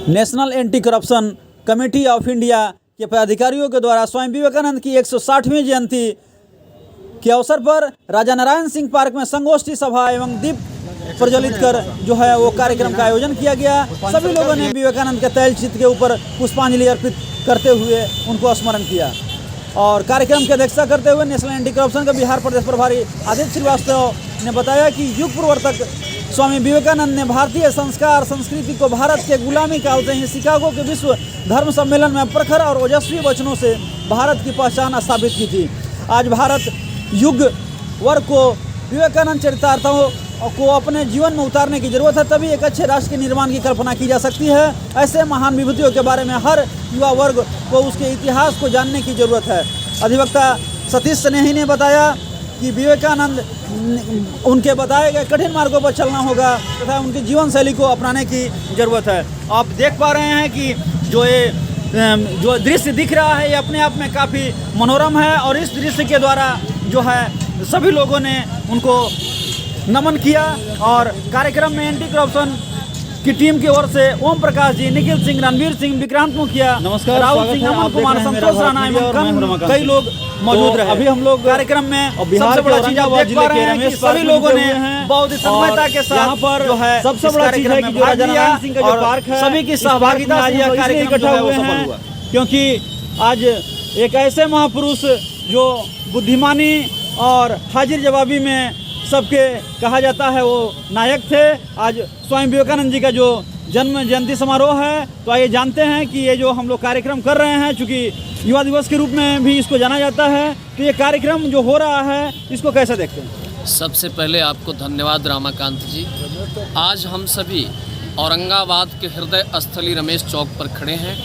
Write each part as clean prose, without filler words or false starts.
National anti corruption committee of India के पदाधिकारियों के द्वारा स्वामी विवेकानंद की 160वीं जयंती के अवसर पर राजा नारायण सिंह पार्क में संगोष्ठी सभा एवं दीप प्रज्वलित कर जो है वो कार्यक्रम का आयोजन किया गया। सभी लोगों ने विवेकानंद के तैल चित्र के ऊपर पुष्पांजलि अर्पित करते हुए उनको स्मरण किया और कार्यक्रम की अध्यक्षता करते हुए नेशनल एंटी करप्शन के बिहार प्रदेश प्रभारी आदित्य श्रीवास्तव ने बताया कि युग प्रवर्तक स्वामी विवेकानंद ने भारतीय संस्कार संस्कृति को भारत के गुलामी काल से ही शिकागो के विश्व धर्म सम्मेलन में प्रखर और ओजस्वी वचनों से भारत की पहचान स्थापित की थी। आज भारत युग वर्ग को विवेकानंद चरितार्थों को अपने जीवन में उतारने की जरूरत है, तभी एक अच्छे राष्ट्र के निर्माण की कल्पना की जा सकती है। ऐसे महान विभूतियों के बारे में हर युवा वर्ग को उसके इतिहास को जानने की जरूरत है। अधिवक्ता सतीश स्नेही ने बताया कि विवेकानंद उनके बताए गए कठिन मार्गों पर चलना होगा तथा उनकी जीवन शैली को अपनाने की ज़रूरत है। आप देख पा रहे हैं कि जो दृश्य दिख रहा है ये अपने आप में काफ़ी मनोरम है और इस दृश्य के द्वारा जो है सभी लोगों ने उनको नमन किया और कार्यक्रम में एंटी करप्शन की टीम की ओर से ओम प्रकाश जी, निखिल सिंह, रणवीर सिंह, विक्रांत मुखिया, नमस्कार, राहुल सिंह, अमन कुमार, संतोष राणा एवं कई लोग मौजूद रहे। अभी हम लोग कार्यक्रम में बिहार सबसे बड़ा चीज आप औरंगाबाद देख पा जिले रहे के हैं कि रमेश सभी लोगों ने बहुत ही तन्मयता के साथ यहाँ पर जो है सबसे इस बड़ा चीज है कार्यक्रम कि में जो भाग राजा लिया नारायण सिंह का जो और पार्क है सभी की इस पार्क सहभागिता में से आज यह हम कार्यक्रम इसलिए जो है इकट्ठा वो हुए सफल हैं हुआ। क्योंकि आज एक ऐसे महापुरुष जो बुद्धिमानी और हाजिर जवाबी में सबके कहा जाता है वो नायक थे। आज स्वामी विवेकानंद जी का जो जन्म जयंती समारोह है, तो आइए जानते हैं कि ये जो हम लोग कार्यक्रम कर रहे हैं, चूँकि युवा दिवस के रूप में भी इसको जाना जाता है, तो ये कार्यक्रम जो हो रहा है इसको कैसे देखते हैं? सबसे पहले आपको धन्यवाद रामाकांत जी। आज हम सभी औरंगाबाद के हृदय स्थली रमेश चौक पर खड़े हैं,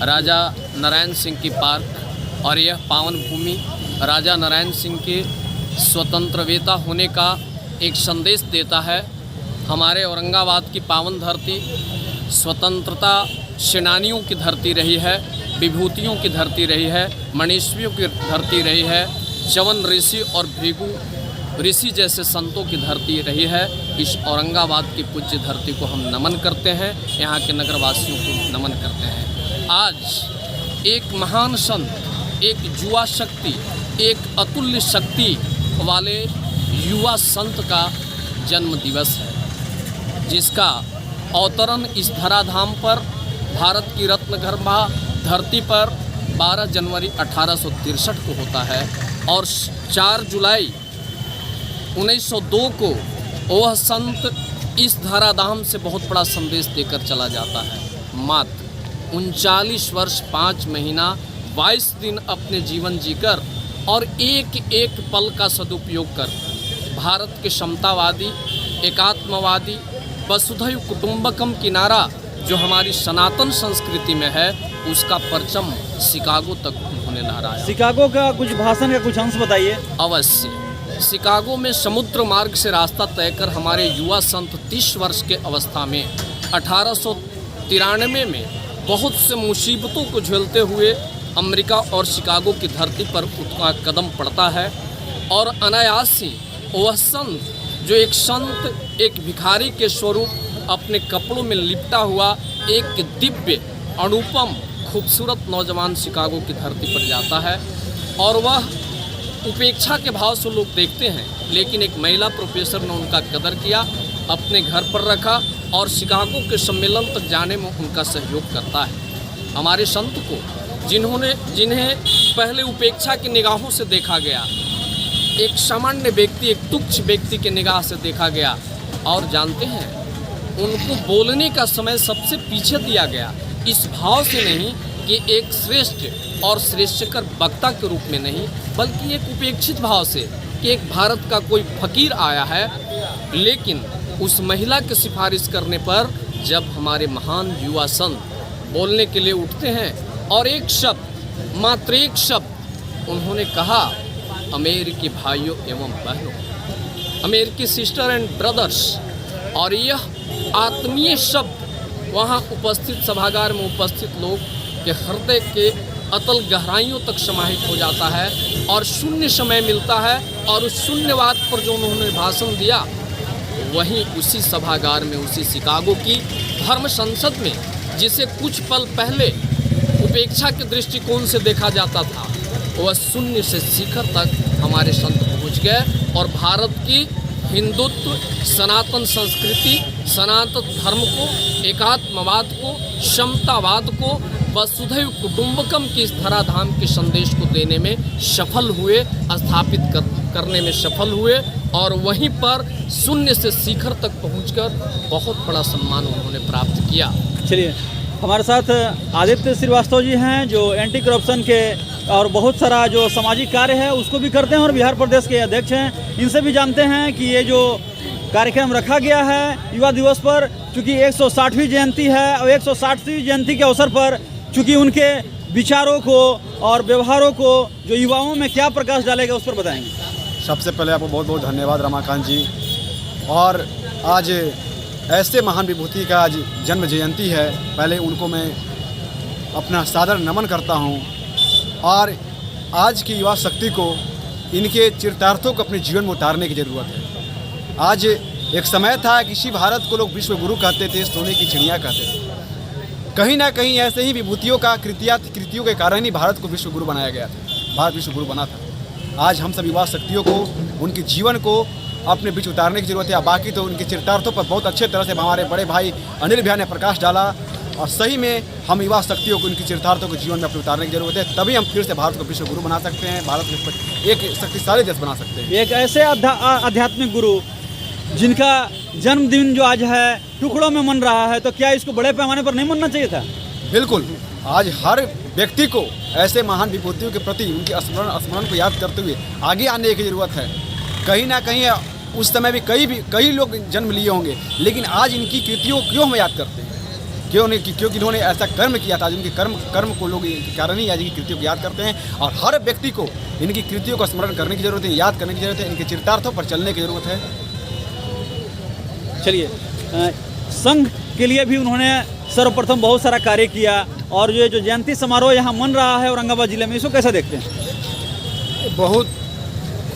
राजा नारायण सिंह की पार्क, और यह पावन भूमि राजा नारायण सिंह के स्वतंत्रवेता होने का एक संदेश देता है। हमारे औरंगाबाद की पावन धरती स्वतंत्रता सेनानियों की धरती रही है, विभूतियों की धरती रही है, मनीषियों की धरती रही है, च्यवन ऋषि और भृगु ऋषि जैसे संतों की धरती रही है। इस औरंगाबाद की पूज्य धरती को हम नमन करते हैं, यहाँ के नगरवासियों को नमन करते हैं। आज एक महान संत, एक युवा शक्ति, एक अतुल्य शक्ति वाले युवा संत का जन्म दिवस है, जिसका अवतरण इस धराधाम पर भारत की रत्नगर्भा धरती पर 12 जनवरी 1863 को होता है और 4 जुलाई 1902 को वह संत इस धराधाम से बहुत बड़ा संदेश देकर चला जाता है। मात्र 39 वर्ष 5 महीना 22 दिन अपने जीवन जीकर और एक एक पल का सदुपयोग कर भारत के समतावादी, एकात्मवादी, वसुधैव कुटुंबकम की नारा जो हमारी सनातन संस्कृति में है, उसका परचम शिकागो तक उन्होंने लहराया। शिकागो का कुछ भाषण का कुछ अंश बताइए। अवश्य। शिकागो में समुद्र मार्ग से रास्ता तय कर हमारे युवा संत 30 वर्ष के अवस्था में 1893 में बहुत से मुसीबतों को झेलते हुए अमेरिका और शिकागो की धरती पर उनका कदम पड़ता है और अनायास ही वह संत जो एक संत, एक भिखारी के स्वरूप अपने कपड़ों में लिपटा हुआ एक दिव्य, अनुपम, खूबसूरत नौजवान शिकागो की धरती पर जाता है और वह उपेक्षा के भाव से लोग देखते हैं, लेकिन एक महिला प्रोफेसर ने उनका कदर किया, अपने घर पर रखा और शिकागो के सम्मेलन तक जाने में उनका सहयोग करता है। हमारे संत को जिन्हें पहले उपेक्षा की निगाहों से देखा गया, एक सामान्य व्यक्ति, एक तुच्छ व्यक्ति के निगाह से देखा गया, और जानते हैं उनको बोलने का समय सबसे पीछे दिया गया, इस भाव से नहीं कि एक श्रेष्ठ और श्रेष्ठकर वक्ता के रूप में नहीं, बल्कि एक उपेक्षित भाव से कि एक भारत का कोई फकीर आया है। लेकिन उस महिला की सिफारिश करने पर जब हमारे महान युवा संत बोलने के लिए उठते हैं और एक शब्द, मात्र एक शब्द उन्होंने कहा, अमेरिकी भाइयों एवं बहनों, अमेरिकी सिस्टर एंड ब्रदर्स, और यह आत्मीय शब्द वहाँ उपस्थित सभागार में उपस्थित लोग के हृदय के अतल गहराइयों तक समाहित हो जाता है और शून्य समय मिलता है। और उस शून्यवाद पर जो उन्होंने भाषण दिया, वहीं उसी सभागार में, उसी शिकागो की धर्म संसद में जिसे कुछ पल पहले उपेक्षा के दृष्टिकोण से देखा जाता था, वह शून्य से शिखर तक हमारे संत पहुंच गए और भारत की हिंदुत्व, सनातन संस्कृति, सनातन धर्म को, एकात्मवाद को, समतावाद को, वसुधैव कुटुंबकम की इस धराधाम के संदेश को देने में सफल हुए, स्थापित करने में सफल हुए और वहीं पर शून्य से शिखर तक पहुंचकर बहुत बड़ा सम्मान उन्होंने प्राप्त किया। चलिए, हमारे साथ आदित्य श्रीवास्तव जी हैं जो एंटी करप्शन के और बहुत सारा जो सामाजिक कार्य है उसको भी करते हैं और बिहार प्रदेश के अध्यक्ष हैं। इनसे भी जानते हैं कि ये जो कार्यक्रम रखा गया है युवा दिवस पर, चूँकि 160वीं जयंती है और 160वीं जयंती के अवसर पर चूँकि उनके विचारों को और व्यवहारों को जो युवाओं में क्या प्रकाश डालेगा उस पर बताएंगे। सबसे पहले आपको बहुत बहुत धन्यवाद रमाकांत जी। और आज ऐसे महान विभूति का आज जन्म जयंती है, पहले उनको मैं अपना सादर नमन करता हूं। और आज की युवा शक्ति को इनके चरितार्थों को अपने जीवन में उतारने की ज़रूरत है। आज एक समय था कि इसी भारत को लोग विश्व गुरु कहते थे, सोने की चिड़िया कहते थे। कहीं ना कहीं ऐसे ही विभूतियों का कृतियों के कारण ही भारत को विश्व गुरु बनाया गया था, भारत विश्व गुरु बना था। आज हम सब युवा शक्तियों को उनके जीवन को अपने बीच उतारने की ज़रूरत है। बाकी तो उनके चरितार्थों पर बहुत अच्छे तरह से हमारे बड़े भाई अनिल भैया ने प्रकाश डाला और सही में हम युवा शक्तियों को उनकी चरितार्थों को जीवन में अपने उतारने की ज़रूरत है, तभी हम फिर से भारत को विश्व गुरु बना सकते हैं, भारत को एक शक्तिशाली देश बना सकते हैं। एक ऐसे आध्यात्मिक गुरु जिनका जन्मदिन जो आज है टुकड़ों में मन रहा है, तो क्या इसको बड़े पैमाने पर नहीं मनना चाहिए था? बिल्कुल, आज हर व्यक्ति को ऐसे महान विभूतियों के प्रति उनके स्मरण को याद करते हुए आगे आने की ज़रूरत है। कहीं ना कहीं उस समय भी कई लोग जन्म लिए होंगे, लेकिन आज इनकी कृतियों क्यों हम याद करते हैं? क्योंकि इन्होंने ऐसा कर्म किया था, जिनके कर्म को लोग के कारण ही आज इनकी कृतियों को याद करते हैं। और हर व्यक्ति को इनकी कृतियों का स्मरण करने की ज़रूरत है, याद करने की ज़रूरत है, इनके चरितार्थों पर चलने की ज़रूरत है। चलिए, संघ के लिए भी उन्होंने सर्वप्रथम बहुत सारा कार्य किया और ये जो जयंती समारोह यहाँ मन रहा है औरंगाबाद जिले में, इसको कैसे देखते हैं? बहुत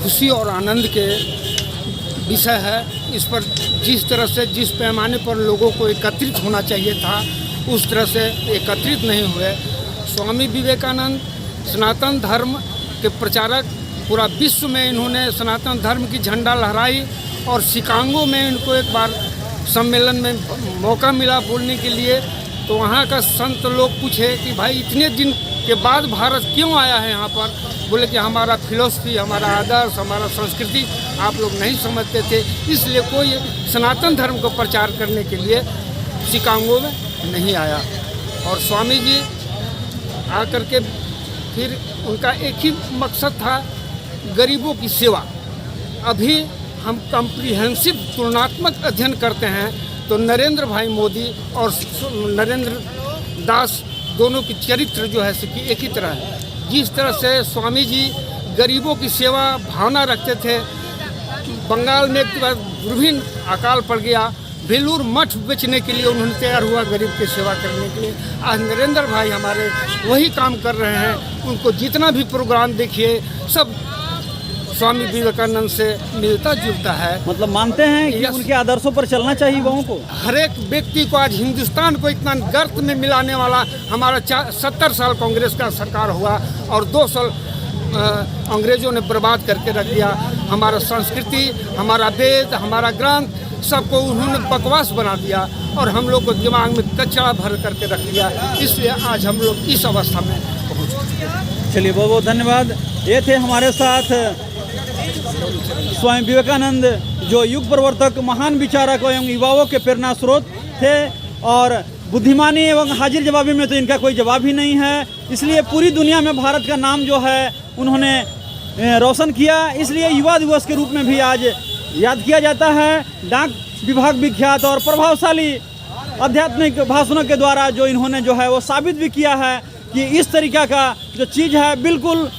खुशी और आनंद के विषय है। इस पर जिस तरह से जिस पैमाने पर लोगों को एकत्रित होना चाहिए था उस तरह से एकत्रित नहीं हुए। स्वामी विवेकानंद सनातन धर्म के प्रचारक, पूरा विश्व में इन्होंने सनातन धर्म की झंडा लहराई और शिकागो में इनको एक बार सम्मेलन में मौका मिला बोलने के लिए, तो वहाँ का संत लोग पूछे कि भाई इतने दिन के बाद भारत क्यों आया है यहाँ पर? बोले कि हमारा फिलॉसफी, हमारा आदर्श, हमारा संस्कृति आप लोग नहीं समझते थे, इसलिए कोई सनातन धर्म को प्रचार करने के लिए शिकागो में नहीं आया। और स्वामी जी आकर के फिर उनका एक ही मकसद था, गरीबों की सेवा। अभी हम कम्प्रीहेंसिव तुलनात्मक अध्ययन करते हैं तो नरेंद्र भाई मोदी और नरेंद्र दास दोनों की चरित्र जो है कि एक ही तरह है। जिस तरह से स्वामी जी गरीबों की सेवा भावना रखते थे, बंगाल में एक बार दुर्भिन्न अकाल पड़ गया, बेलूर मठ बेचने के लिए उन्होंने तैयार हुआ गरीब की सेवा करने के लिए। आज नरेंद्र भाई हमारे वही काम कर रहे हैं। उनको जितना भी प्रोग्राम देखिए सब स्वामी विवेकानंद से मिलता जुलता है। मतलब मानते हैं कि उनके आदर्शों पर चलना चाहिए युवाओं को। हर एक व्यक्ति को आज हिंदुस्तान को इतना गर्त में मिलाने वाला हमारा 70 साल कांग्रेस का सरकार हुआ और 2 साल अंग्रेजों ने बर्बाद करके रख दिया। हमारा संस्कृति, हमारा वेद, हमारा ग्रंथ सबको उन्होंने बकवास बना दिया और हम लोग को दिमाग में कचरा भर करके रख दिया। इसलिए आज हम लोग इस अवस्था में पहुँच गए। चलिए, बहुत बहुत धन्यवाद। ये थे हमारे साथ स्वामी विवेकानंद जो युग प्रवर्तक, महान विचारक एवं युवाओं के प्रेरणा स्रोत थे और बुद्धिमानी एवं हाजिर जवाबी में तो इनका कोई जवाब ही नहीं है। इसलिए पूरी दुनिया में भारत का नाम जो है उन्होंने रोशन किया। इसलिए युवा दिवस के रूप में भी आज याद किया जाता है। डाक विभाग विख्यात और प्रभावशाली आध्यात्मिक भाषणों के द्वारा जो इन्होंने जो है वो साबित भी किया है कि इस तरीक़ा का जो चीज़ है बिल्कुल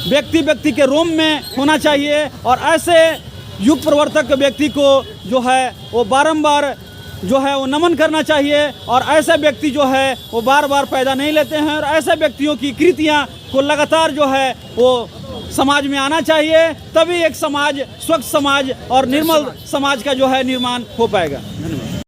व्यक्ति के रोम में होना चाहिए और ऐसे युग प्रवर्तक व्यक्ति को जो है वो बारंबार जो है वो नमन करना चाहिए और ऐसे व्यक्ति जो है वो बार बार पैदा नहीं लेते हैं और ऐसे व्यक्तियों की कृतियाँ को लगातार जो है वो समाज में आना चाहिए, तभी एक समाज, स्वच्छ समाज और निर्मल समाज का जो है निर्माण हो पाएगा। धन्यवाद।